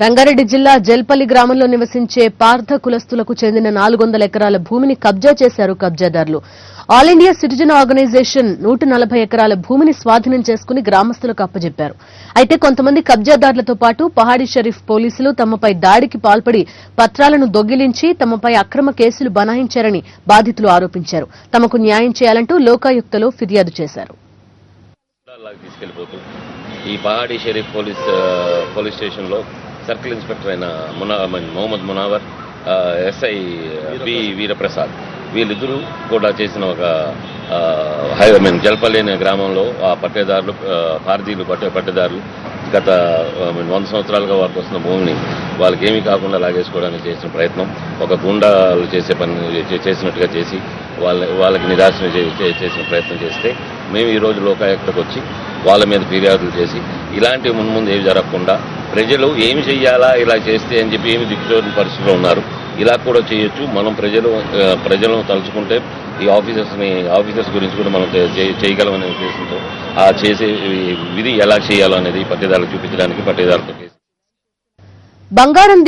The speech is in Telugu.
రంగారెడ్డి జిల్లా జల్పల్లి గ్రామంలో నివసించే పార్థ కులస్తులకు చెందిన 400 ఎకరాల భూమిని కబ్జా చేశారు కబ్జాదారులు. ఆల్ ఇండియా సిటిజన్ ఆర్గనైజేషన్ 140 ఎకరాల భూమిని స్వాధీనం చేసుకుని గ్రామస్తులకు అప్పజెప్పారు. అయితే కొంతమంది కబ్జాదారులతో పాటు పహాడీ షరీఫ్ పోలీసులు తమపై దాడికి పాల్పడి పత్రాలను దొంగిలించి తమపై అక్రమ కేసులు బనాయించారని బాధితులు ఆరోపించారు. తమకు న్యాయం చేయాలంటూ లోకాయుక్తలో ఫిర్యాదు చేశారు. ఈ పహాడీ షరీఫ్ పోలీస్ స్టేషన్లో సర్కిల్ ఇన్స్పెక్టర్ అయిన మొహమ్మద్ మునావర్, ఎస్ఐ బి వీరప్రసాద్ వీళ్ళిద్దరూ కూడా చేసిన ఒక జల్పల్లి అనే గ్రామంలో ఆ పట్టేదారులు పార్దీలు పట్టేదారులు గత 100 సంవత్సరాలుగా వారికి వస్తున్న భూమిని వాళ్ళకి ఏమీ కాకుండా లాగేసుకోవడానికి చేసిన ప్రయత్నం ఒక గుండాలు చేసే పని చేసినట్టుగా చేసి వాళ్ళకి నిరాశన చేసిన ప్రయత్నం చేస్తే మేము ఈరోజు లోకాయుక్తకు వచ్చి వాళ్ళ మీద ఫిర్యాదులు చేసి ఇలాంటివి మున్ముందు ఏమి జరగకుండా ప్రజలు ఏమి చెయ్యాలా ఇలా చేస్తే అని చెప్పి ఏమి దిక్కుతోని పరిస్థితిలో ఉన్నారు. ఇలా కూడా చేయొచ్చు. మనం ప్రజలను తలుచుకుంటే ఈ ఆఫీసర్స్ గురించి కూడా మనం చేయగలమనే ఉద్దేశంతో ఆ చేసే విధి ఎలా చేయాలో అనేది పట్టేదారులకు చూపించడానికి పట్టేదారులతో బంగారం